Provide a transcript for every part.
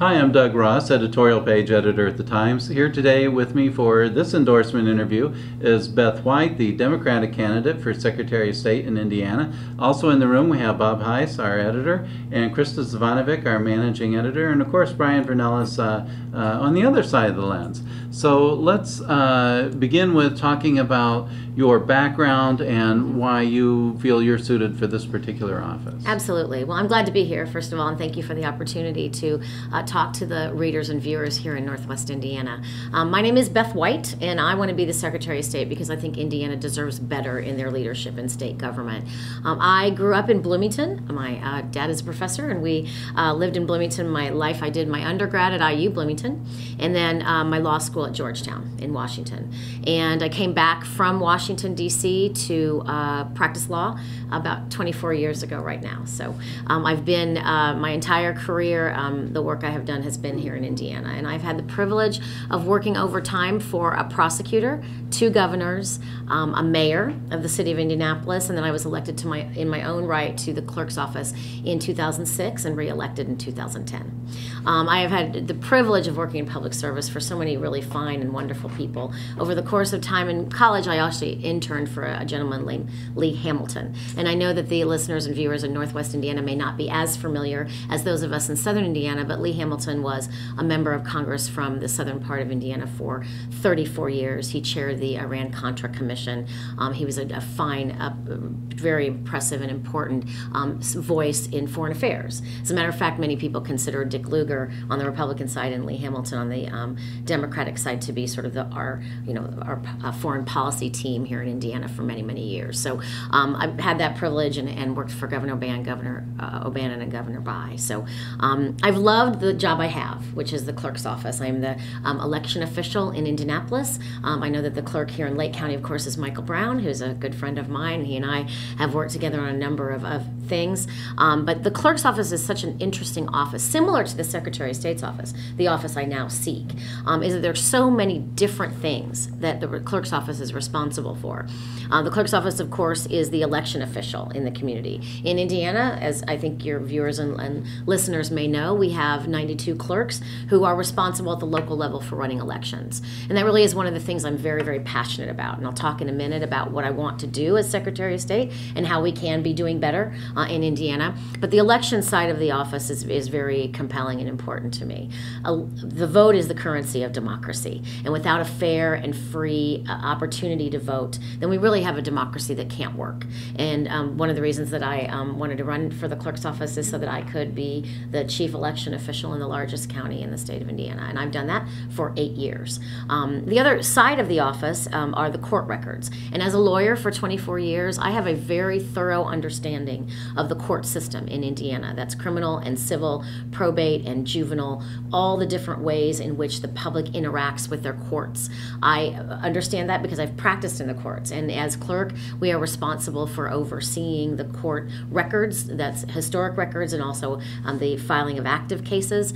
Hi, I'm Doug Ross, editorial page editor at the Times. Here today with me for this endorsement interview is Beth White, the Democratic candidate for Secretary of State in Indiana. Also in the room we have Bob Heiss, our editor, and Krista Zvanovic, our managing editor, and of course Brian Vernellis on the other side of the lens. So let's begin with talking about your background and why you feel you're suited for this particular office. Absolutely. Well, I'm glad to be here, first of all, and thank you for the opportunity to talk to the readers and viewers here in Northwest Indiana. My name is Beth White, and I want to be the Secretary of State because I think Indiana deserves better in their leadership in state government. I grew up in Bloomington. My dad is a professor, and we lived in Bloomington my life. I did my undergrad at IU Bloomington, and then my law school at Georgetown in Washington. And I came back from Washington, D.C. to practice law about 24 years ago right now. So I've been, my entire career, the work I have done has been here in Indiana. And I've had the privilege of working overtime for a prosecutor, 2 governors, a mayor of the city of Indianapolis, and then I was elected to in my own right to the clerk's office in 2006 and re-elected in 2010. I have had the privilege of working in public service for so many really fine and wonderful people. Over the course of time in college, I actually interned for a gentleman named Lee Hamilton. And I know that the listeners and viewers in Northwest Indiana may not be as familiar as those of us in Southern Indiana, but Lee Hamilton was a member of Congress from the southern part of Indiana for 34 years. He chaired the Iran-Contra Commission. He was a fine, very impressive and important voice in foreign affairs. As a matter of fact, many people consider Dick Lugar on the Republican side and Lee Hamilton on the Democratic side to be sort of our foreign policy team here in Indiana for many, many years. So I've had that privilege and worked for Governor O'Bannon and Governor Bayh. So I've loved the job I have, which is the clerk's office. I'm the election official in Indianapolis. I know that the clerk here in Lake County, of course, is Michael Brown, who's a good friend of mine. He and I have worked together on a number of things. But the clerk's office is such an interesting office, similar to the Secretary of State's office, the office I now seek, is that there's so many different things that the clerk's office is responsible for. The clerk's office, of course, is the election official in the community. In Indiana, as I think your viewers and listeners may know, we have 92 clerks who are responsible at the local level for running elections. And that really is one of the things I'm very, very passionate about. And I'll talk in a minute about what I want to do as Secretary of State and how we can be doing better in Indiana. But the election side of the office is very compelling and important to me. The vote is the currency of democracy. And without a fair and free opportunity to vote, then we really have a democracy that can't work. And one of the reasons that I wanted to run for the clerk's office is so that I could be the chief election official in the largest county in the state of Indiana. And I've done that for 8 years. The other side of the office are the court records. And as a lawyer for 24 years, I have a very thorough understanding of the court system in Indiana. That's criminal and civil, probate and juvenile, all the different ways in which the public interacts with their courts. I understand that because I've practiced in the courts. And as clerk, we are responsible for overseeing the court records, that's historic records, and also the filing of active cases.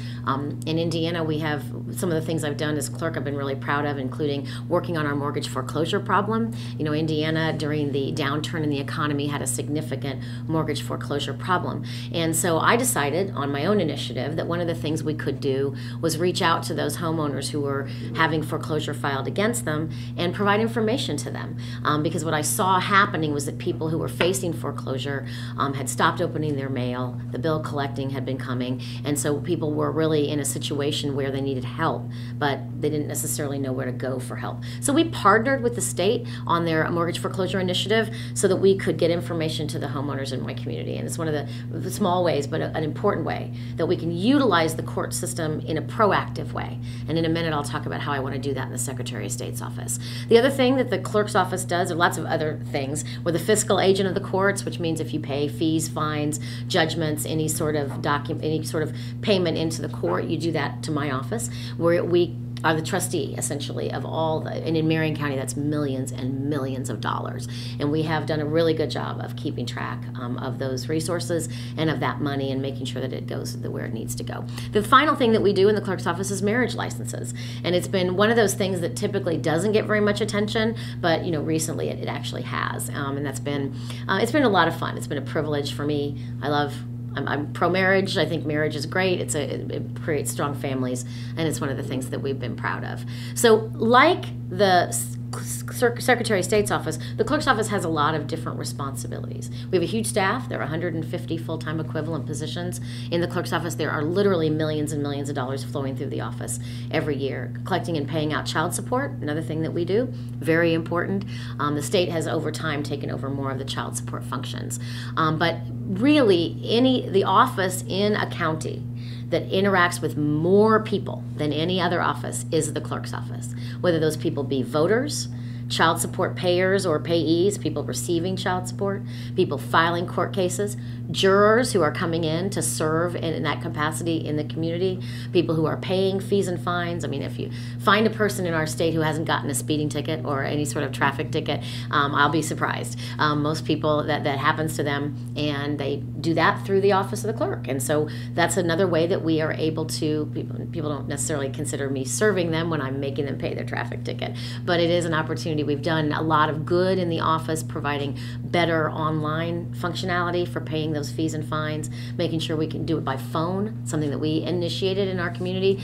In Indiana, we have some of the things I've done as clerk I've been really proud of, including working on our mortgage foreclosure problem. You know, Indiana, during the downturn in the economy, had a significant mortgage foreclosure problem. And so I decided on my own initiative that one of the things we could do was reach out to those homeowners who were having foreclosure filed against them and provide information to them. Because what I saw happening was that people who were facing foreclosure had stopped opening their mail, the bill collecting had been coming, and so people were really in a situation where they needed help, but they didn't necessarily know where to go for help. So we partnered with the state on their mortgage foreclosure initiative so that we could get information to the homeowners in my community. And it's one of the small ways, but an important way, that we can utilize the court system in a proactive way. And in a minute, I'll talk about how I want to do that in the Secretary of State's office. The other thing that the clerk's office does, or lots of other things, we're the fiscal agent of the courts, which means if you pay fees, fines, judgments, any sort of payment into the court, you do that to my office, where we are the trustee, essentially, of all and in Marion County, that's millions and millions of dollars. And we have done a really good job of keeping track of those resources and of that money and making sure that it goes where it needs to go. The final thing that we do in the clerk's office is marriage licenses. And it's been one of those things that typically doesn't get very much attention, but recently it actually has. And that's been, it's been a lot of fun. It's been a privilege for me. I love I'm pro-marriage. I think marriage is great. It creates strong families, and it's one of the things that we've been proud of. So like the Secretary of State's office, the clerk's office has a lot of different responsibilities. We have a huge staff. There are 150 full-time equivalent positions in the clerk's office. There are literally millions and millions of dollars flowing through the office every year. Collecting and paying out child support, another thing that we do, very important. The state has over time taken over more of the child support functions. But really, the office in a county that interacts with more people than any other office is the clerk's office. Whether those people be voters, child support payers or payees, people receiving child support, people filing court cases, jurors who are coming in to serve in that capacity in the community, people who are paying fees and fines. I mean, if you find a person in our state who hasn't gotten a speeding ticket or any sort of traffic ticket, I'll be surprised. Most people, that happens to them, and they do that through the office of the clerk. And so that's another way that we are able to, people don't necessarily consider me serving them when I'm making them pay their traffic ticket, but it is an opportunity. We've done a lot of good in the office, providing better online functionality for paying those fees and fines, making sure we can do it by phone, something that we initiated in our community.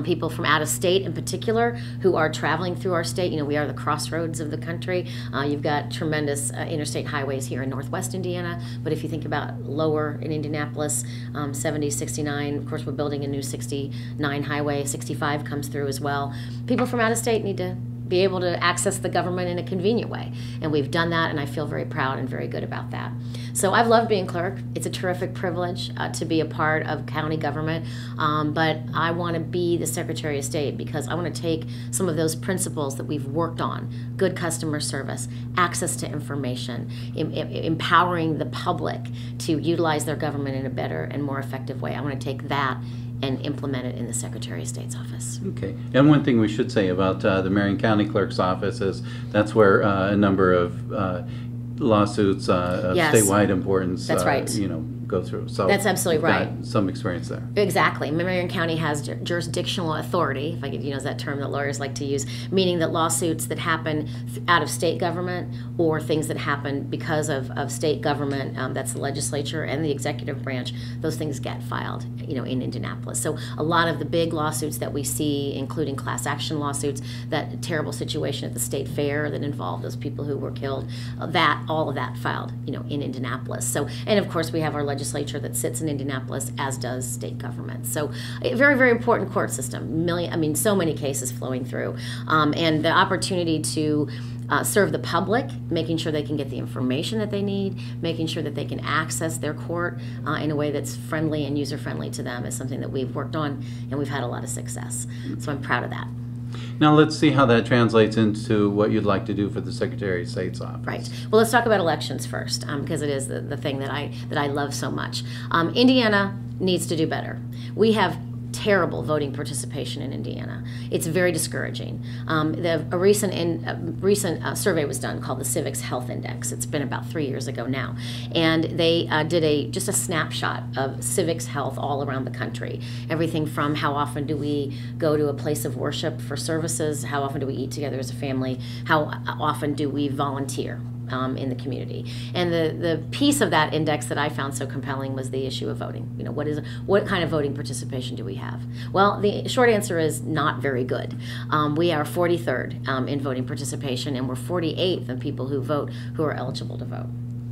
People from out of state in particular who are traveling through our state, we are the crossroads of the country. You've got tremendous interstate highways here in Northwest Indiana, but if you think about lower in Indianapolis, 70, 69, of course we're building a new 69 highway, 65 comes through as well. People from out of state need to be able to access the government in a convenient way. And we've done that, and I feel very proud and very good about that. So I've loved being clerk. It's a terrific privilege to be a part of county government, but I want to be the Secretary of State because I want to take some of those principles that we've worked on, good customer service, access to information, empowering the public to utilize their government in a better and more effective way. I want to take that and implement it in the Secretary of State's office. Okay. And one thing we should say about the Marion County Clerk's office is that's where a number of lawsuits of Yes. statewide importance That's right. Go through. So That's absolutely you've got right. some experience there. Exactly. Marion County has jurisdictional authority, if I could use that term that lawyers like to use, meaning that lawsuits that happen out of state government or things that happen because of state government, that's the legislature and the executive branch, those things get filed, in Indianapolis. So a lot of the big lawsuits that we see, including class action lawsuits, that terrible situation at the state fair that involved those people who were killed, all of that filed, in Indianapolis. So, and of course we have our legislature that sits in Indianapolis, as does state government. So a very, very important court system. So many cases flowing through. And the opportunity to serve the public, making sure they can get the information that they need, making sure that they can access their court in a way that's friendly and user-friendly to them is something that we've worked on, and we've had a lot of success. So I'm proud of that. Now let's see how that translates into what you'd like to do for the Secretary of State's office. Right. Well, let's talk about elections first, because it is the thing that I love so much. Indiana needs to do better. We have terrible voting participation in Indiana. It's very discouraging. A recent survey was done called the Civics Health Index. It's been about 3 years ago now, and they did just a snapshot of civics health all around the country. Everything from how often do we go to a place of worship for services, how often do we eat together as a family, how often do we volunteer in the community. And the piece of that index that I found so compelling was the issue of voting. What kind of voting participation do we have? Well, the short answer is not very good. We are 43rd in voting participation, and we're 48th in people who vote who are eligible to vote.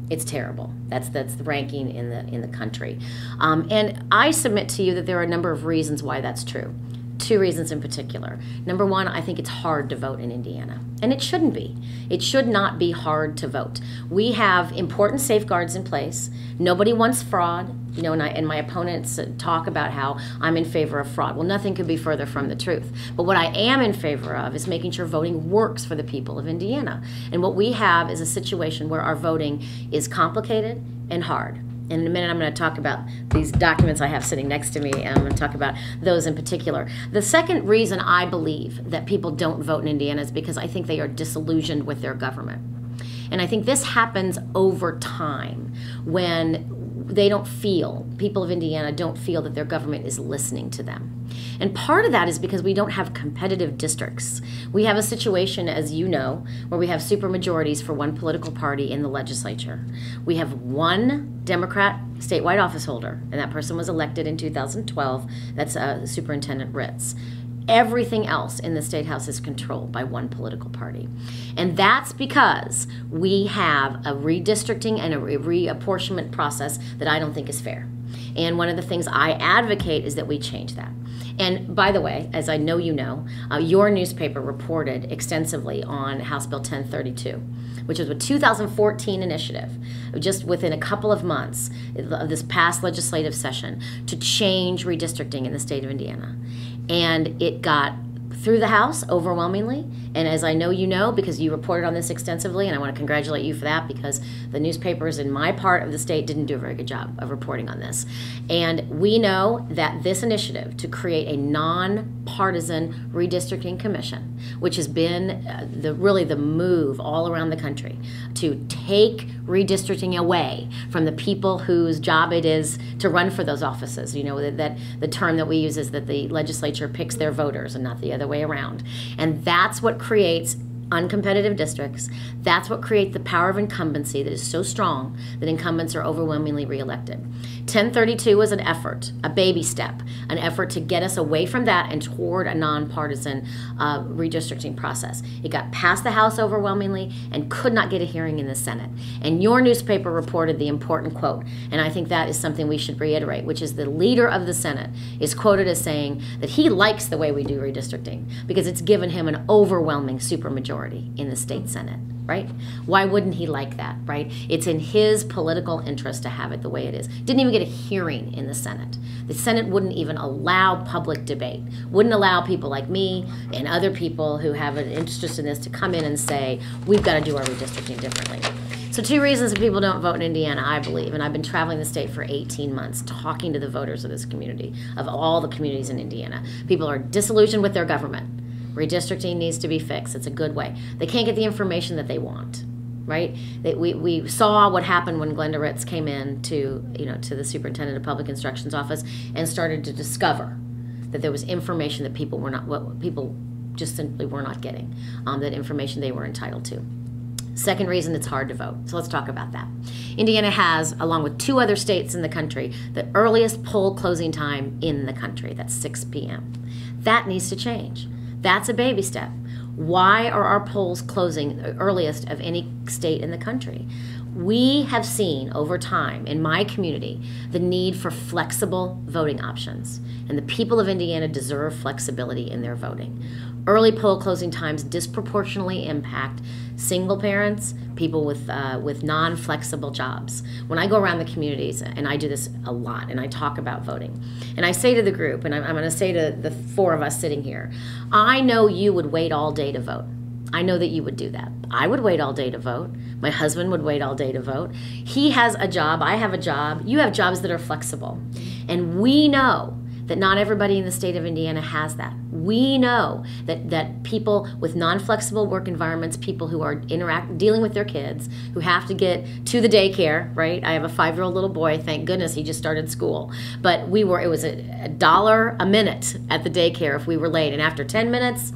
It's terrible. That's the ranking in the country. And I submit to you that there are a number of reasons why that's true. 2 reasons in particular. Number one, I think it's hard to vote in Indiana. And it shouldn't be. It should not be hard to vote. We have important safeguards in place. Nobody wants fraud. And my opponents talk about how I'm in favor of fraud. Well, nothing could be further from the truth. But what I am in favor of is making sure voting works for the people of Indiana. And what we have is a situation where our voting is complicated and hard. And in a minute, I'm going to talk about these documents I have sitting next to me. I'm going to talk about those in particular. The second reason I believe that people don't vote in Indiana is because I think they are disillusioned with their government. And I think this happens over time when people of Indiana don't feel that their government is listening to them. And part of that is because we don't have competitive districts. We have a situation, as you know, where we have supermajorities for one political party in the legislature. We have one Democrat statewide office holder, and that person was elected in 2012. That's Superintendent Ritz. Everything else in the State House is controlled by one political party. And that's because we have a redistricting and a reapportionment process that I don't think is fair. And one of the things I advocate is that we change that. And by the way, as I know you know, your newspaper reported extensively on House Bill 1032, which was a 2014 initiative, just within a couple of months of this past legislative session, to change redistricting in the state of Indiana. And it got through the House overwhelmingly. And as I know you know, because you reported on this extensively, and I want to congratulate you for that, because the newspapers in my part of the state didn't do a very good job of reporting on this. And we know that this initiative to create a nonpartisan redistricting commission, which has been really the move all around the country to take redistricting away from the people whose job it is to run for those offices. You know, that the term that we use is that the legislature picks their voters and not the other way around. And that's what creates uncompetitive districts. That's what creates the power of incumbency that is so strong that incumbents are overwhelmingly reelected. 1032 was an effort, a baby step, an effort to get us away from that and toward a nonpartisan redistricting process. It got past the House overwhelmingly and could not get a hearing in the Senate. And your newspaper reported the important quote, and I think that is something we should reiterate, which is the leader of the Senate is quoted as saying that he likes the way we do redistricting because it's given him an overwhelming supermajority in the state Senate, right? Why wouldn't he like that, right? It's in his political interest to have it the way it is. Didn't even get a hearing in the Senate. The Senate wouldn't even allow public debate, wouldn't allow people like me and other people who have an interest in this to come in and say, we've got to do our redistricting differently. So 2 reasons that people don't vote in Indiana, I believe, and I've been traveling the state for 18 months talking to the voters of this community, of all the communities in Indiana. People are disillusioned with their government. Redistricting needs to be fixed. It's a good way. They can't get the information that they want, right? We saw what happened when Glenda Ritz came in to the Superintendent of Public Instruction's office and started to discover that there was information that people just simply were not getting, that information they were entitled to. Second reason, it's hard to vote. So let's talk about that. Indiana has, along with 2 other states in the country, the earliest poll closing time in the country. That's 6 p.m. That needs to change. That's a baby step. Why are our polls closing the earliest of any state in the country? We have seen over time in my community the need for flexible voting options, and the people of Indiana deserve flexibility in their voting. Early poll closing times disproportionately impact single parents, people with non-flexible jobs. When I go around the communities, and I do this a lot, and I talk about voting, and I say to the group, and I'm going to say to the 4 of us sitting here, I know you would wait all day to vote. I know that you would do that. I would wait all day to vote. My husband would wait all day to vote. He has a job. I have a job. You have jobs that are flexible. And we know that not everybody in the state of Indiana has that. We know that people with non-flexible work environments, people who are dealing with their kids, who have to get to the daycare, right? I have a 5-year-old little boy. Thank goodness he just started school. But it was $1 a minute at the daycare if we were late. And after 10 minutes,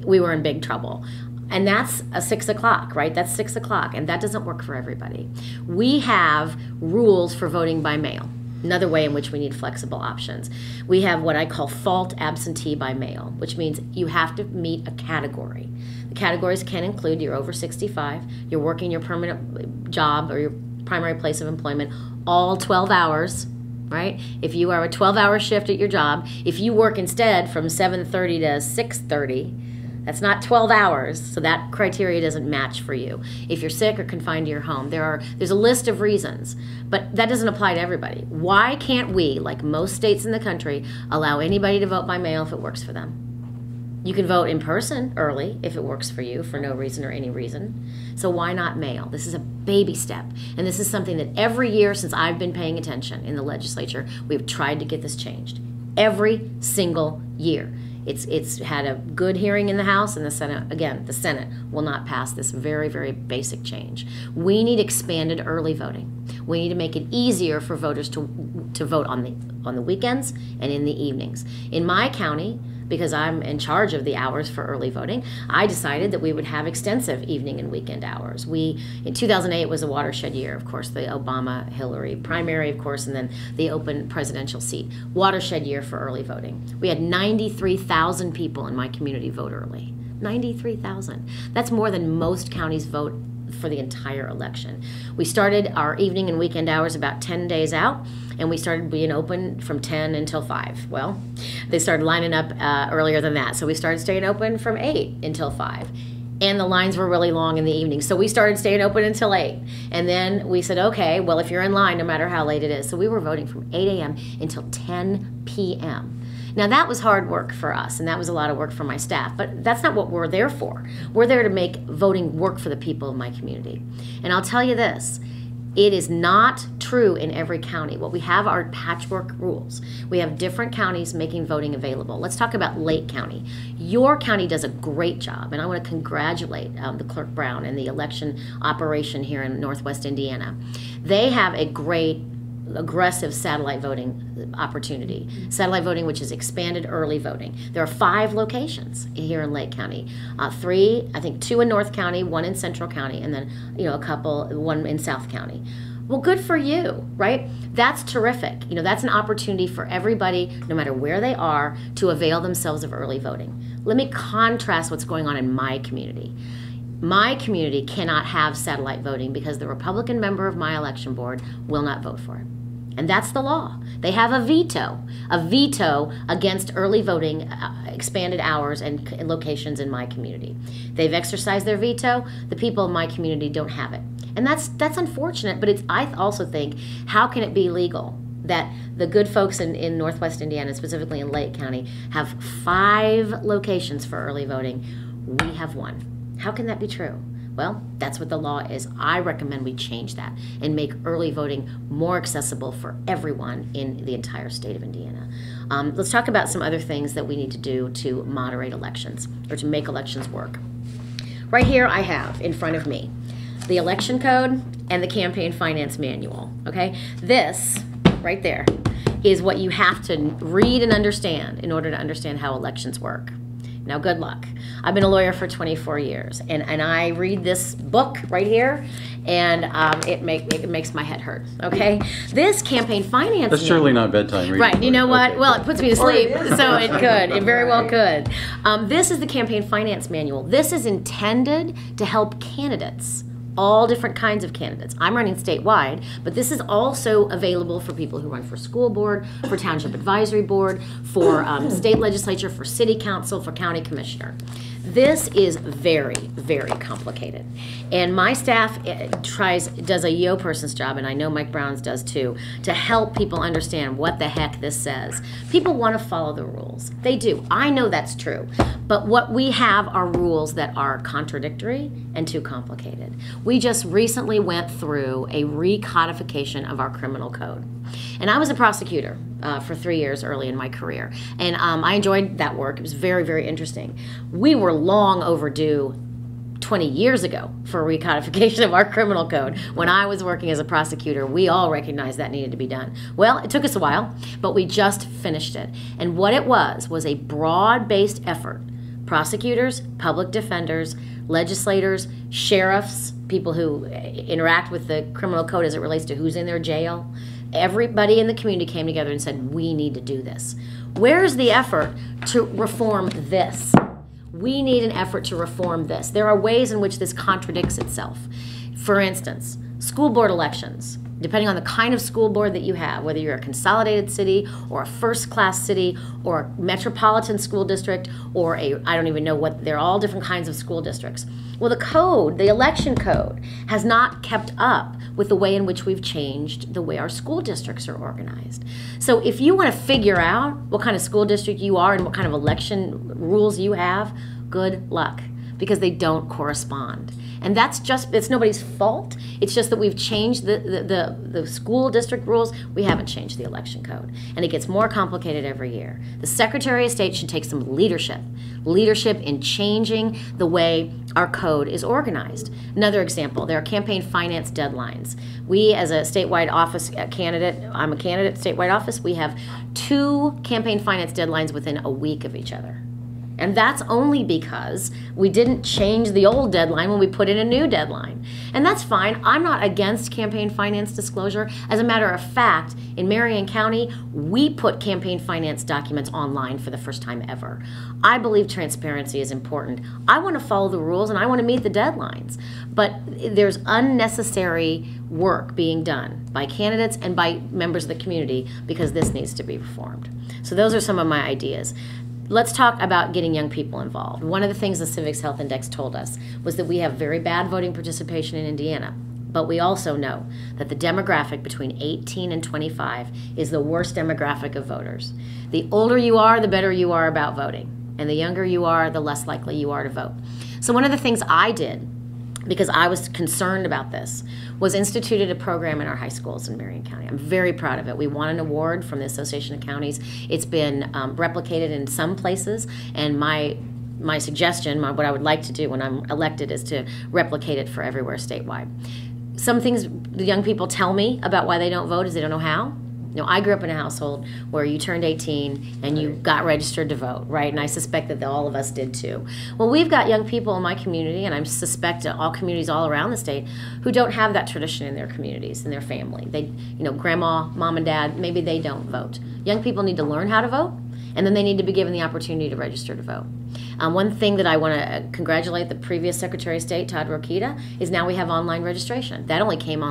we were in big trouble. And that's a 6 o'clock, right? That's 6 o'clock, and that doesn't work for everybody. We have rules for voting by mail. Another way in which we need flexible options. We have what I call fault absentee by mail, which means you have to meet a category. The categories can include you're over 65, you're working your permanent job or your primary place of employment all 12 hours, right? If you are a 12-hour shift at your job, if you work instead from 7:30 to 6:30, that's not 12 hours, so that criteria doesn't match for you. If you're sick or confined to your home, there's a list of reasons, but that doesn't apply to everybody. Why can't we, like most states in the country, allow anybody to vote by mail if it works for them? You can vote in person early if it works for you for no reason or any reason. So why not mail? This is a baby step, and this is something that every year since I've been paying attention in the legislature, we've tried to get this changed. Every single year. It's had a good hearing in the House and the Senate. Again, the Senate will not pass this very, very basic change. We need expanded early voting. We need to make it easier for voters to vote on the weekends and in the evenings. In my county, because I'm in charge of the hours for early voting, I decided that we would have extensive evening and weekend hours. In 2008 was a watershed year, of course, the Obama-Hillary primary, of course, and then the open presidential seat. Watershed year for early voting. We had 93,000 people in my community vote early. 93,000. That's more than most counties vote for the entire election. We started our evening and weekend hours about 10 days out, and we started being open from 10 until 5. Well, they started lining up earlier than that, so we started staying open from 8 until 5. And the lines were really long in the evening, so we started staying open until 8. And then we said, okay, well, if you're in line, no matter how late it is. So we were voting from 8 a.m. until 10 p.m. Now, that was hard work for us, and that was a lot of work for my staff, but that's not what we're there for. We're there to make voting work for the people of my community. And I'll tell you this, it is not true in every county. What we have are patchwork rules. We have different counties making voting available. Let's talk about Lake County. Your county does a great job, and I want to congratulate the Clerk Brown and the election operation here in Northwest Indiana. They have a great aggressive satellite voting opportunity. Satellite voting, which is expanded early voting. There are 5 locations here in Lake County. 3, I think 2 in North County, 1 in Central County, and then a couple, 1 in South County. Well, good for you, right? That's terrific. That's an opportunity for everybody, no matter where they are, to avail themselves of early voting. Let me contrast what's going on in my community. My community cannot have satellite voting because the Republican member of my election board will not vote for it. And that's the law. They have a veto against early voting, expanded hours and locations in my community. They've exercised their veto. The people in my community don't have it. And that's unfortunate, but I also think, how can it be legal that the good folks in Northwest Indiana, specifically in Lake County, have 5 locations for early voting? We have 1. How can that be true? Well, that's what the law is. I recommend we change that and make early voting more accessible for everyone in the entire state of Indiana. Let's talk about some other things that we need to do to moderate elections or to make elections work. Right here I have in front of me the election code and the campaign finance manual. Okay, this right there is what you have to read and understand in order to understand how elections work. Now, good luck. I've been a lawyer for 24 years, and I read this book right here, and it makes my head hurt, okay? This campaign finance... That's surely not bedtime reading. Right, you know what? Okay. Well, it puts me to sleep, so it could. It very well could. This is the campaign finance manual. This is intended to help candidates, all different kinds of candidates. I'm running statewide, but this is also available for people who run for school board, for township advisory board, for state legislature, for city council, for county commissioner. This is very, very complicated. And my staff does a yo person's job, and I know Mike Brown's does too, to help people understand what the heck this says. People want to follow the rules. They do. I know that's true. But what we have are rules that are contradictory and too complicated. We just recently went through a recodification of our criminal code. And I was a prosecutor for 3 years early in my career. And I enjoyed that work. It was very, very interesting. We were long overdue 20 years ago for recodification of our criminal code. When I was working as a prosecutor, we all recognized that needed to be done. Well, it took us a while, but we just finished it. And what it was a broad-based effort. Prosecutors, public defenders, legislators, sheriffs, people who interact with the criminal code as it relates to who's in their jail. Everybody in the community came together and said, we need to do this. Where's the effort to reform this? We need an effort to reform this. There are ways in which this contradicts itself. For instance, school board elections. Depending on the kind of school board that you have, whether you're a consolidated city or a first-class city or a metropolitan school district or I don't even know what, they're all different kinds of school districts. Well, the code, the election code, has not kept up with the way in which we've changed the way our school districts are organized. So if you want to figure out what kind of school district you are and what kind of election rules you have, good luck, because they don't correspond. And it's nobody's fault. It's just that we've changed the school district rules. We haven't changed the election code. And it gets more complicated every year. The Secretary of State should take some leadership in changing the way our code is organized. Another example, there are campaign finance deadlines. We, as a statewide office candidate, I'm a candidate statewide office, we have 2 campaign finance deadlines within a week of each other. And that's only because we didn't change the old deadline when we put in a new deadline. And that's fine. I'm not against campaign finance disclosure. As a matter of fact, in Marion County, we put campaign finance documents online for the first time ever. I believe transparency is important. I want to follow the rules and I want to meet the deadlines. But there's unnecessary work being done by candidates and by members of the community because this needs to be reformed. So those are some of my ideas. Let's talk about getting young people involved. One of the things the Civics Health Index told us was that we have very bad voting participation in Indiana. But we also know that the demographic between 18 and 25 is the worst demographic of voters. The older you are, the better you are about voting. And the younger you are, the less likely you are to vote. So one of the things I did, because I was concerned about this, was instituted a program in our high schools in Marion County. I'm very proud of it. We won an award from the Association of Counties. It's been replicated in some places, and my suggestion, what I would like to do when I'm elected, is to replicate it for everywhere statewide. Some things the young people tell me about why they don't vote is they don't know how. You know, I grew up in a household where you turned 18 and you got registered to vote, right? And I suspect that all of us did too. Well, we've got young people in my community, and I suspect all communities all around the state, who don't have that tradition in their communities, in their family. They, grandma, mom and dad, maybe they don't vote. Young people need to learn how to vote, and then they need to be given the opportunity to register to vote. One thing that I want to congratulate the previous Secretary of State, Todd Rokita, is now we have online registration. That only came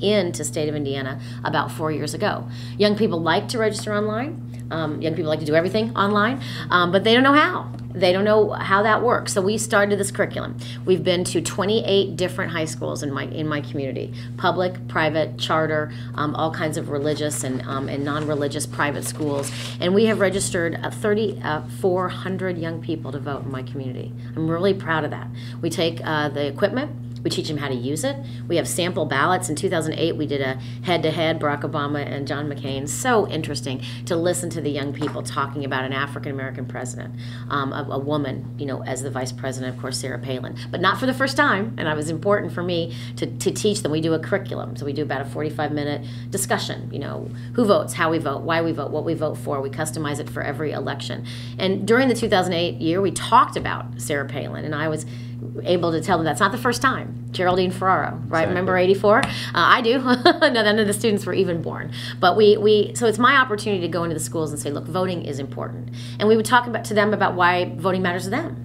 into state of Indiana about 4 years ago. Young people like to register online. Young people like to do everything online, but they don't know how. They don't know how that works. So we started this curriculum. We've been to 28 different high schools in my community: public, private, charter, all kinds of religious and non-religious private schools. And we have registered 3,400 young people to vote in my community. I'm really proud of that. We take the equipment. We teach them how to use it. We have sample ballots. In 2008, we did a head-to-head, Barack Obama and John McCain. So interesting to listen to the young people talking about an African-American president, a woman, as the vice president, of course, Sarah Palin. But not for the first time, and it was important for me to teach them. We do a curriculum. So we do about a 45-minute discussion, who votes, how we vote, why we vote, what we vote for. We customize it for every election. And during the 2008 year, we talked about Sarah Palin, and I was able to tell them that's not the first time. Geraldine Ferraro, right? Exactly. Remember 84? I do. None of the students were even born. But so it's my opportunity to go into the schools and say, look, voting is important. And we would talk to them about why voting matters to them.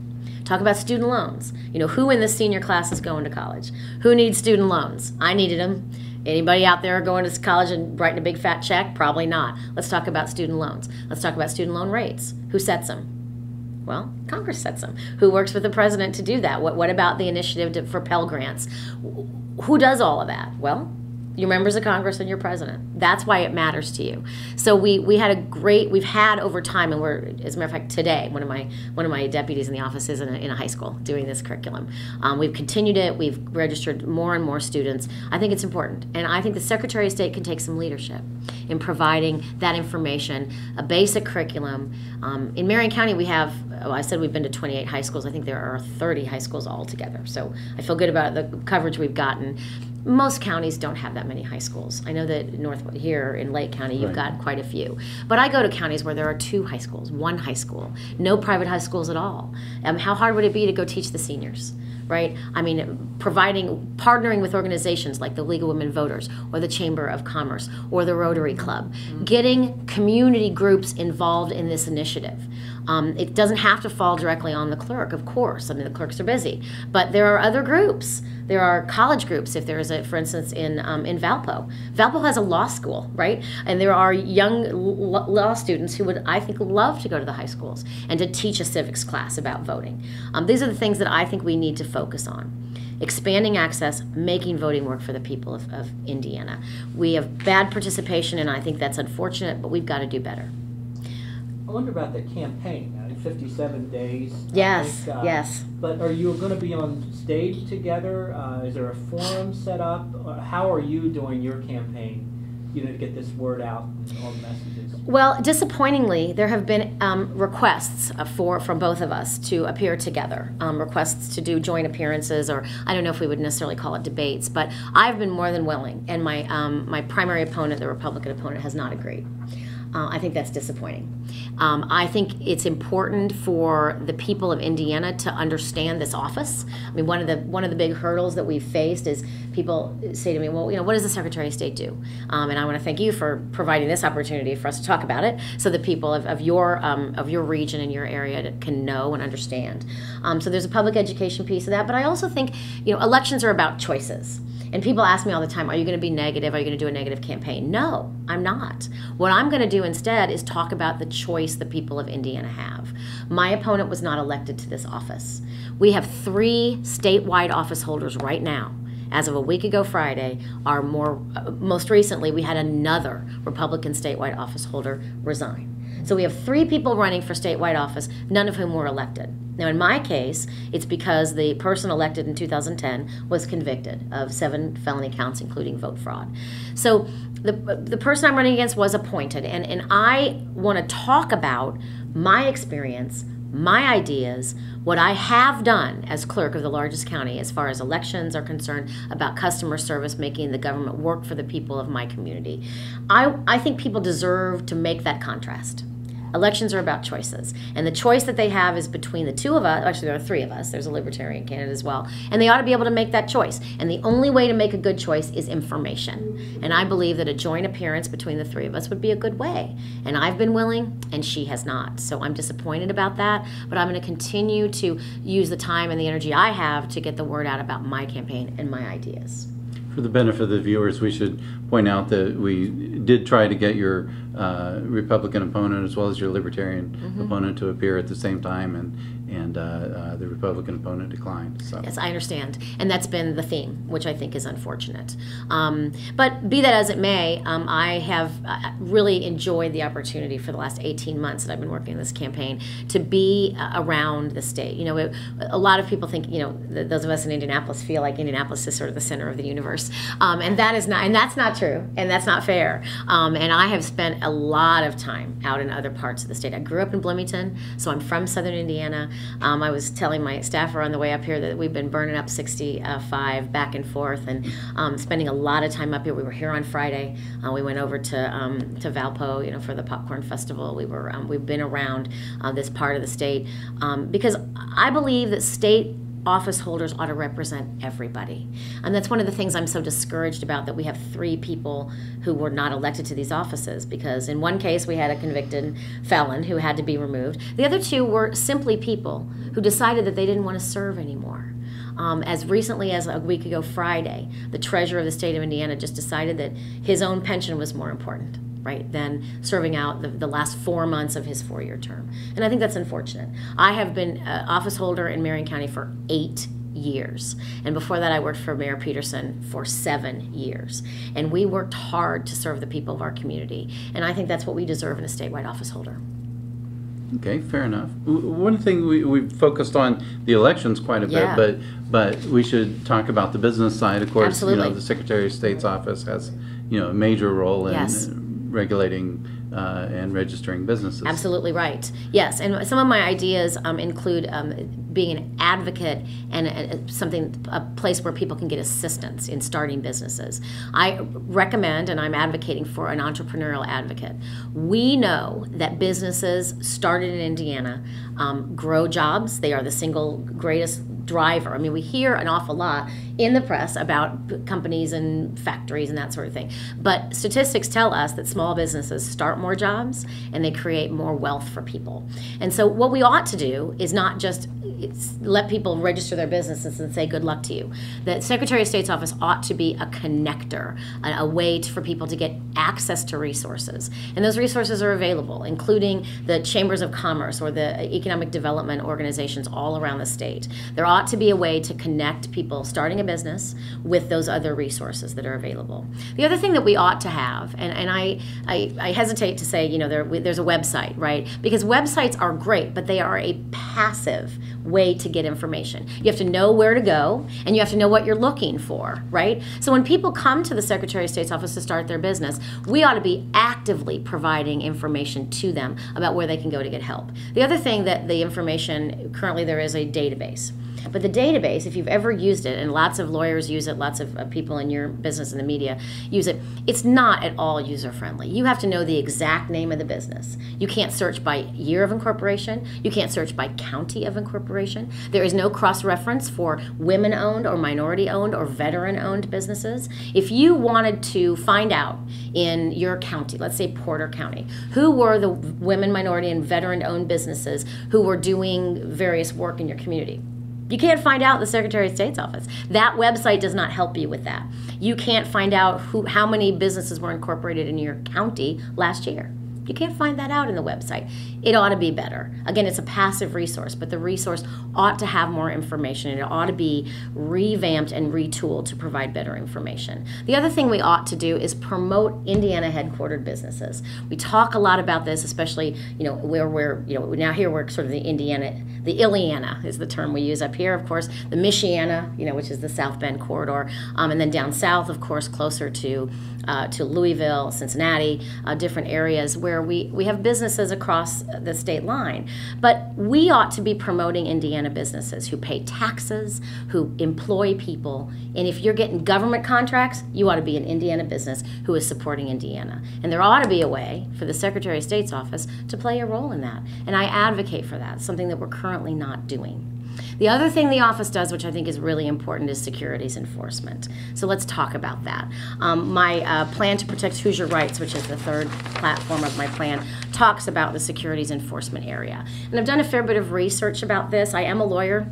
Talk about student loans. Who in the senior class is going to college? Who needs student loans? I needed them. Anybody out there going to college and writing a big fat check? Probably not. Let's talk about student loans. Let's talk about student loan rates. Who sets them? Well, Congress sets them. Who works with the president to do that? What about the initiative for Pell Grants? Who does all of that? Well, your members of Congress and your president. That's why it matters to you. So we've had over time, and we're, as a matter of fact, today, one of my deputies in the office is in a high school doing this curriculum. We've continued it. We've registered more and more students. I think it's important, and I think the Secretary of State can take some leadership in providing that information, a basic curriculum. In Marion County, we have, I said we've been to 28 high schools. I think there are 30 high schools altogether. So I feel good about the coverage we've gotten. Most counties don't have that many high schools. I know that here in Lake County, you've got quite a few. But I go to counties where there are 2 high schools, 1 high school, no private high schools at all. How hard would it be to go teach the seniors? Right? I mean, partnering with organizations like the League of Women Voters or the Chamber of Commerce or the Rotary Club, getting community groups involved in this initiative. It doesn't have to fall directly on the clerk, of course. I mean, the clerks are busy. But there are other groups. There are college groups, if there is for instance, in Valpo. Valpo has a law school, right? And there are young law students who would, I think, love to go to the high schools and to teach a civics class about voting. These are the things that I think we need to focus on. Expanding access, making voting work for the people of Indiana. We have bad participation, and I think that's unfortunate, but we've got to do better. I wonder about the campaign. Now, 57 days. Yes, I think, yes. But are you going to be on stage together? Is there a forum set up? How are you doing your campaign, to get this word out and all the messages? Well, disappointingly, there have been requests from both of us to appear together, requests to do joint appearances, or I don't know if we would necessarily call it debates, but I've been more than willing, and my primary opponent, the Republican opponent, has not agreed. I think that's disappointing. I think it's important for the people of Indiana to understand this office. I mean, one of the big hurdles that we've faced is people say to me, well, what does the Secretary of State do? And I want to thank you for providing this opportunity for us to talk about it, so that people of your region and your area can know and understand. So there's a public education piece of that, but I also think elections are about choices. And people ask me all the time, are you going to be negative? Are you going to do a negative campaign? No, I'm not. What I'm going to do instead is talk about the choice the people of Indiana have. My opponent was not elected to this office. We have 3 statewide office holders right now. As of a week ago Friday, most recently, we had another Republican statewide office holder resign. So we have 3 people running for statewide office, none of whom were elected. Now, in my case, it's because the person elected in 2010 was convicted of 7 felony counts, including vote fraud. So the person I'm running against was appointed, and I want to talk about my experience, my ideas, what I have done as clerk of the largest county as far as elections are concerned, about customer service, making the government work for the people of my community. I think people deserve to make that contrast. Elections are about choices, and the choice that they have is between the 2 of us. Actually, there are 3 of us. There's a Libertarian candidate as well, and they ought to be able to make that choice. And the only way to make a good choice is information. And I believe that a joint appearance between the 3 of us would be a good way. And I've been willing, and she has not. So I'm disappointed about that, but I'm going to continue to use the time and the energy I have to get the word out about my campaign and my ideas. For the benefit of the viewers, we should point out that we did try to get your Republican opponent as well as your Libertarian opponent to appear at the same time, and the Republican opponent declined. So. Yes, I understand. And that's been the theme, which I think is unfortunate. But be that as it may, I have really enjoyed the opportunity for the last 18 months that I've been working on this campaign to be around the state. A lot of people think, those of us in Indianapolis feel like Indianapolis is sort of the center of the universe. And that's not true, and that's not fair. And I have spent a lot of time out in other parts of the state. I grew up in Bloomington, so I'm from southern Indiana. I was telling my staffer on the way up here that we've been burning up 65 back and forth, and spending a lot of time up here. We were here on Friday. We went over to Valpo, for the popcorn festival. We've been around this part of the state because I believe that state office holders ought to represent everybody. And that's one of the things I'm so discouraged about, that we have 3 people who were not elected to these offices, because in one case we had a convicted felon who had to be removed. The other 2 were simply people who decided that they didn't want to serve anymore. As recently as a week ago Friday, the treasurer of the state of Indiana just decided that his own pension was more important, right, than serving out the last 4 months of his 4-year term. And I think that's unfortunate. I have been office holder in Marion County for 8 years. And before that, I worked for Mayor Peterson for 7 years. And we worked hard to serve the people of our community. And I think that's what we deserve in a statewide office holder. Okay, fair enough. One thing we've focused on the elections quite a bit, but we should talk about the business side. Of course, Absolutely. The Secretary of State's office has a major role in regulating and registering businesses. Absolutely right. Yes, and some of my ideas include being an advocate and a place where people can get assistance in starting businesses. I recommend, and I'm advocating for, an entrepreneurial advocate. We know that businesses started in Indiana grow jobs. They are the single greatest driver. I mean, we hear an awful lot in the press about companies and factories and that sort of thing. But statistics tell us that small businesses start more jobs and they create more wealth for people. And so what we ought to do is not just let people register their businesses and say good luck to you. The Secretary of State's office ought to be a connector, a way for people to get access to resources. And those resources are available, including the chambers of commerce or the economic development organizations all around the state. There ought to be a way to connect people starting a business with those other resources that are available. The other thing that we ought to have, and I hesitate to say, there's a website, right? Because websites are great, but they are a passive way to get information. You have to know where to go, and you have to know what you're looking for, right? So when people come to the Secretary of State's office to start their business, we ought to be actively providing information to them about where they can go to get help. The other thing that the information, currently there is a database. But the database, if you've ever used it, and lots of lawyers use it, lots of people in your business and the media use it, it's not at all user-friendly. You have to know the exact name of the business. You can't search by year of incorporation. You can't search by county of incorporation. There is no cross-reference for women-owned or minority-owned or veteran-owned businesses. If you wanted to find out in your county, let's say Porter County, who were the women, minority, and veteran-owned businesses who were doing various work in your community, you can't find out in the Secretary of State's office. That website does not help you with that. You can't find out how many businesses were incorporated in your county last year. You can't find that out in the website. It ought to be better. Again, it's a passive resource, but the resource ought to have more information, and it ought to be revamped and retooled to provide better information. The other thing we ought to do is promote Indiana headquartered businesses. We talk a lot about this, especially where we're now here we're sort of the Illiana is the term we use up here. Of course, the Michiana, which is the South Bend corridor, and then down south, of course, closer to Louisville, Cincinnati, different areas where we have businesses across the state line. But we ought to be promoting Indiana businesses who pay taxes, who employ people. And if you're getting government contracts, you ought to be an Indiana business who is supporting Indiana. And there ought to be a way for the Secretary of State's office to play a role in that. And I advocate for that, something that we're currently not doing. The other thing the office does, which I think is really important, is securities enforcement. So let's talk about that. My plan to protect Hoosier rights, which is the third platform of my plan, talks about the securities enforcement area. And I've done a fair bit of research about this. I am a lawyer.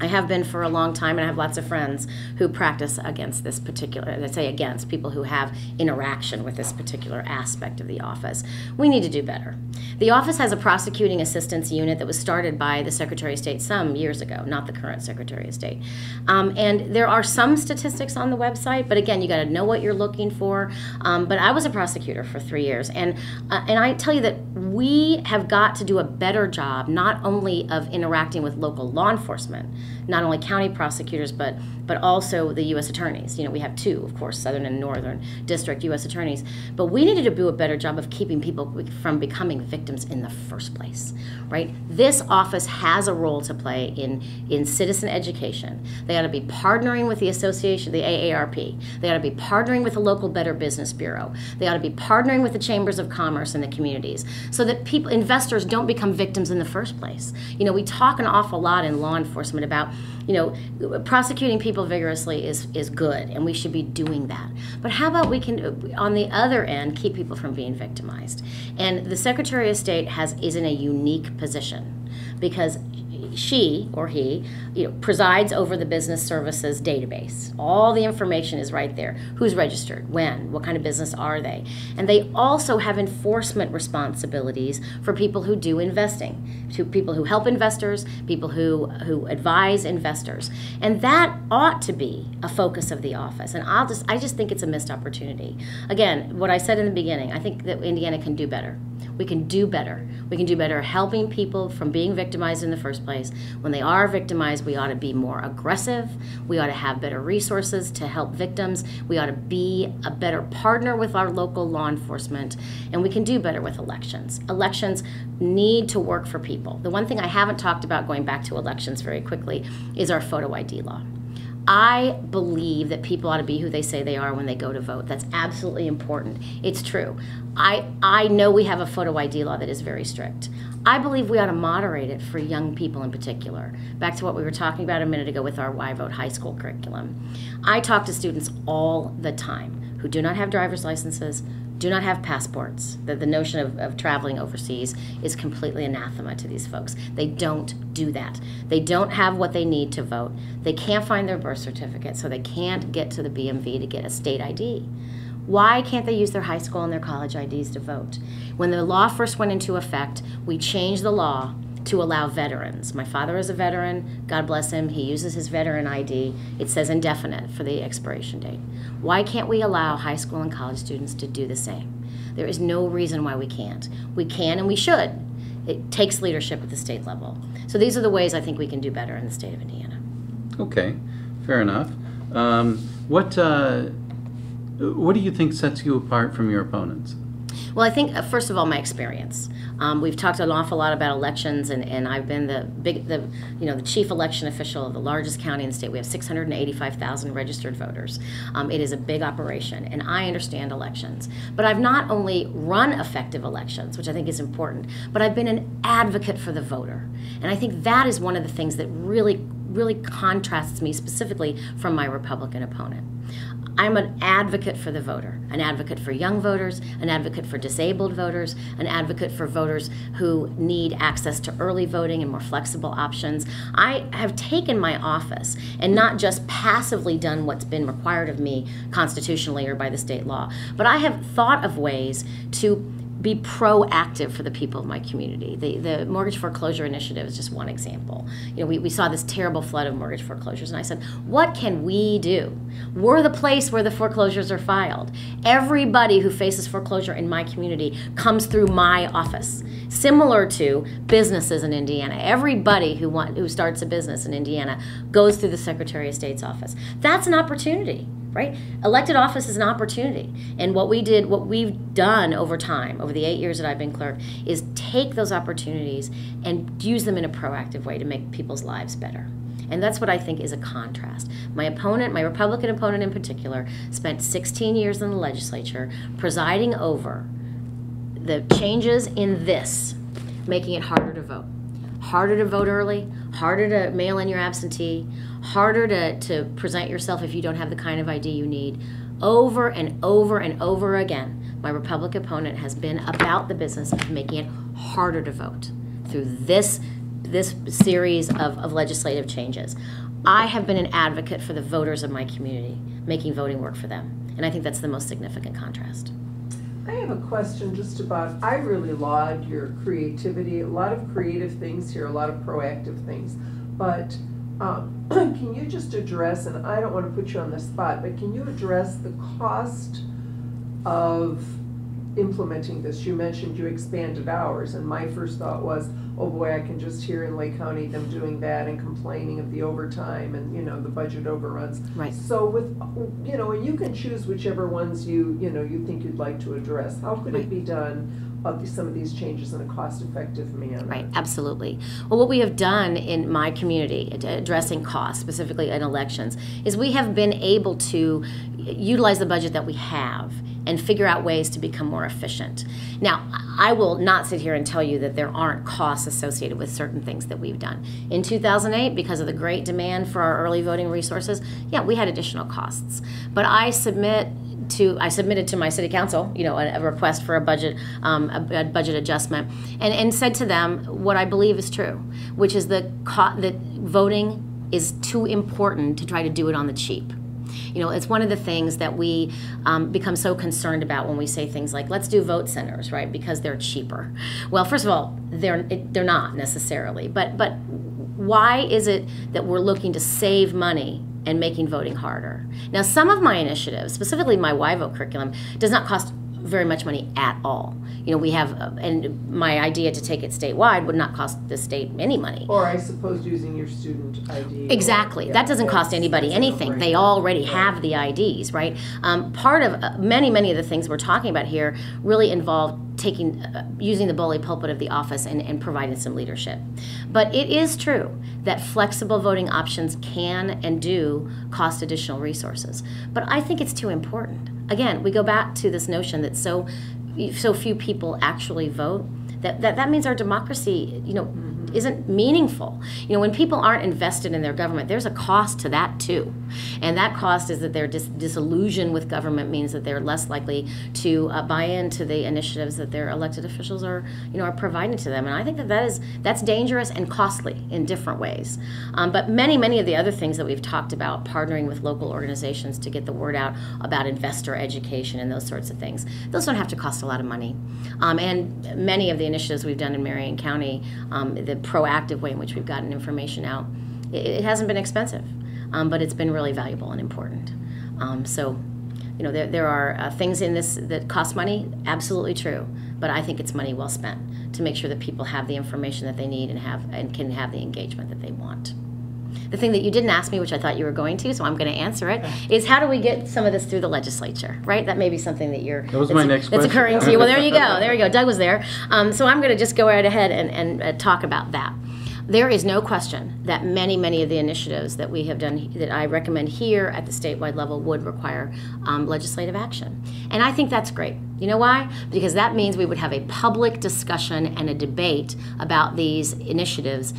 I have been for a long time, and I have lots of friends who practice against this particular, let's say against people who have interaction with this particular aspect of the office. We need to do better. The office has a prosecuting assistance unit that was started by the Secretary of State some years ago, not the current Secretary of State. And there are some statistics on the website, but again, you got to know what you're looking for. But I was a prosecutor for 3 years, and I tell you that we have got to do a better job, not only of interacting with local law enforcement, not only county prosecutors, but also the U.S. attorneys. We have two, of course, Southern and Northern District U.S. attorneys. But we needed to do a better job of keeping people from becoming victims in the first place, right? This office has a role to play in citizen education. They ought to be partnering with the association, the AARP. They ought to be partnering with the local Better Business Bureau. They ought to be partnering with the chambers of commerce in the communities so that investors don't become victims in the first place. We talk an awful lot in law enforcement about prosecuting people vigorously is good, and we should be doing that. But how about we can, on the other end, keep people from being victimized? And the Secretary of State is in a unique position because she or he presides over the business services database. All the information is right there. Who's registered, when, what kind of business are they? And they also have enforcement responsibilities for people who do investing, to people who help investors, people who advise investors. And that ought to be a focus of the office. And I just think it's a missed opportunity. Again, what I said in the beginning, I think that Indiana can do better. We can do better. We can do better helping people from being victimized in the first place. When they are victimized, we ought to be more aggressive. We ought to have better resources to help victims. We ought to be a better partner with our local law enforcement. And we can do better with elections. Elections need to work for people. The one thing I haven't talked about, going back to elections very quickly, is our photo ID law. I believe that people ought to be who they say they are when they go to vote. That's absolutely important. It's true. I know we have a photo ID law that is very strict. I believe we ought to moderate it for young people in particular. Back to what we were talking about a minute ago with our Why Vote high school curriculum. I talk to students all the time who do not have driver's licenses, do not have passports. The notion of traveling overseas is completely anathema to these folks. They don't do that. They don't have what they need to vote. They can't find their birth certificate, so they can't get to the BMV to get a state ID. Why can't they use their high school and their college IDs to vote? When the law first went into effect, we changed the law to allow veterans. My father is a veteran, God bless him, he uses his veteran ID. It says indefinite for the expiration date. Why can't we allow high school and college students to do the same? There is no reason why we can't. We can and we should. It takes leadership at the state level. So these are the ways I think we can do better in the state of Indiana. Okay, fair enough. What do you think sets you apart from your opponents? Well, I think, first of all, my experience. We've talked an awful lot about elections, and I've been the chief election official of the largest county in the state. We have 685,000 registered voters. It is a big operation, and I understand elections. But I've not only run effective elections, which I think is important, but I've been an advocate for the voter. And I think that is one of the things that really contrasts me specifically from my Republican opponent. I'm an advocate for the voter, an advocate for young voters, an advocate for disabled voters, an advocate for voters who need access to early voting and more flexible options. I have taken my office and not just passively done what's been required of me constitutionally or by the state law, but I have thought of ways to be proactive for the people of my community. The mortgage foreclosure initiative is just one example. We saw this terrible flood of mortgage foreclosures, and I said, what can we do? We're the place where the foreclosures are filed. Everybody who faces foreclosure in my community comes through my office. Similar to businesses in Indiana. Everybody who starts a business in Indiana goes through the Secretary of State's office. That's an opportunity. Right? Elected office is an opportunity. And what we've done over time, over the 8 years that I've been clerk, is take those opportunities and use them in a proactive way to make people's lives better. And that's what I think is a contrast. My opponent, my Republican opponent in particular, spent 16 years in the legislature presiding over the changes in this, making it harder to vote. Harder to vote early, harder to mail in your absentee, harder to present yourself if you don't have the kind of ID you need. Over and over and over again, my Republican opponent has been about the business of making it harder to vote through this series of legislative changes. I have been an advocate for the voters of my community, making voting work for them. And I think that's the most significant contrast. I have a question just about, I really laud your creativity, a lot of creative things here, a lot of proactive things, but can you just address, and I don't want to put you on the spot, but can you address the cost of implementing this? You mentioned you expanded hours, and my first thought was, oh boy, I can just hear in Lake County them doing that and complaining of the overtime and the budget overruns. Right. So with and you can choose whichever ones you think you'd like to address. How could it be done? Some of these changes in a cost-effective manner. Right, absolutely. Well, what we have done in my community, addressing costs, specifically in elections, is we have been able to utilize the budget that we have and figure out ways to become more efficient. Now, I will not sit here and tell you that there aren't costs associated with certain things that we've done. In 2008, because of the great demand for our early voting resources, yeah, we had additional costs. But I submitted to my city council, a request for a budget adjustment, and said to them what I believe is true, which is that voting is too important to try to do it on the cheap. It's one of the things that we become so concerned about when we say things like, let's do vote centers, right, because they're cheaper. Well, first of all, they're not necessarily, but why is it that we're looking to save money and making voting harder? Now, some of my initiatives, specifically my YVote curriculum, does not cost very much money at all. We have, and my idea to take it statewide would not cost the state any money. Or I suppose using your student ID. Exactly. That doesn't cost anybody anything. They already have the IDs, right? Part of many of the things we're talking about here really involve using the bully pulpit of the office and providing some leadership. But it is true that flexible voting options can and do cost additional resources. But I think it's too important. Again, we go back to this notion that so few people actually vote, that means our democracy, isn't meaningful. You know, when people aren't invested in their government, there's a cost to that too. And that cost is that their disillusion with government means that they're less likely to buy into the initiatives that their elected officials are providing to them. And I think that's dangerous and costly in different ways. But many of the other things that we've talked about, partnering with local organizations to get the word out about investor education and those sorts of things, those don't have to cost a lot of money. And many of the initiatives we've done in Marion County, the proactive way in which we've gotten information out, it hasn't been expensive, but it's been really valuable and important. So, you know, there are things in this that cost money, absolutely true, but I think it's money well spent to make sure that people have the information that they need and can have the engagement that they want. The thing that you didn't ask me, which I thought you were going to, so I'm going to answer it, is how do we get some of this through the legislature, right? That may be something that that was my next question. That's occurring to you. Well, there you go. There you go. Doug was there. So I'm going to just go right ahead and talk about that. There is no question that many of the initiatives that we have done, that I recommend here at the statewide level, would require legislative action. And I think that's great. You know why? Because that means we would have a public discussion and a debate about these initiatives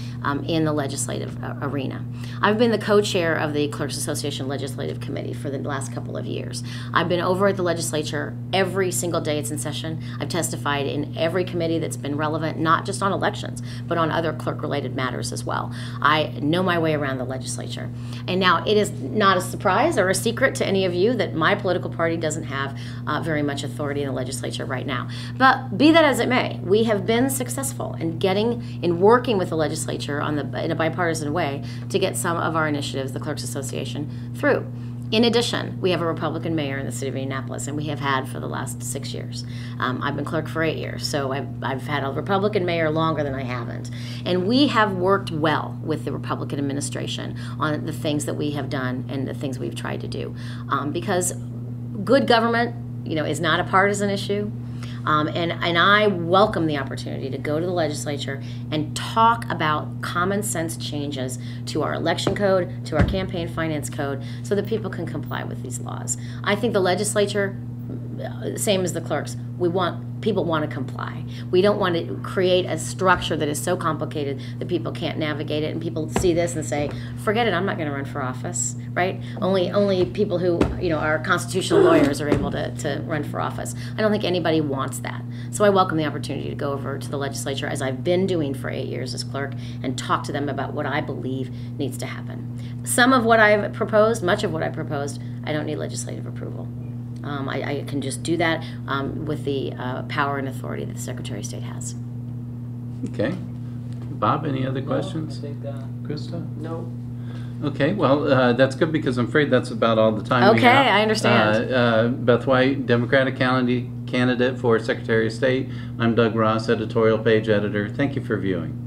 in the legislative arena. I've been the co-chair of the Clerks Association Legislative Committee for the last couple of years. I've been over at the legislature every single day it's in session. I've testified in every committee that's been relevant, not just on elections, but on other clerk-related matters as well. I know my way around the legislature. And now it is not a surprise or a secret to any of you that my political party doesn't have very much authority in the legislature right now. But be that as it may, we have been successful in working with the legislature in a bipartisan way to get some of our initiatives, the Clerks Association, through. In addition, we have a Republican mayor in the city of Indianapolis, and we have had for the last 6 years. I've been clerk for 8 years, so I've had a Republican mayor longer than I haven't. And we have worked well with the Republican administration on the things that we have done and the things we've tried to do. Because good government, is not a partisan issue. And I welcome the opportunity to go to the legislature and talk about common sense changes to our election code, to our campaign finance code, so that people can comply with these laws. I think the legislature, same as the clerks, people want to comply. We don't want to create a structure that is so complicated that people can't navigate it, and people see this and say, forget it, I'm not going to run for office, right? Only people who are constitutional lawyers are able to run for office. I don't think anybody wants that. So I welcome the opportunity to go over to the legislature, as I've been doing for 8 years as clerk, and talk to them about what I believe needs to happen. Some of what I've proposed, much of what I proposed, I don't need legislative approval. I can just do that with the power and authority that the Secretary of State has. Okay. Bob, any other questions? I think, Krista? No. Okay, well, that's good, because I'm afraid that's about all the time we have. Okay, I understand. Beth White, Democratic candidate for Secretary of State. I'm Doug Ross, editorial page editor. Thank you for viewing.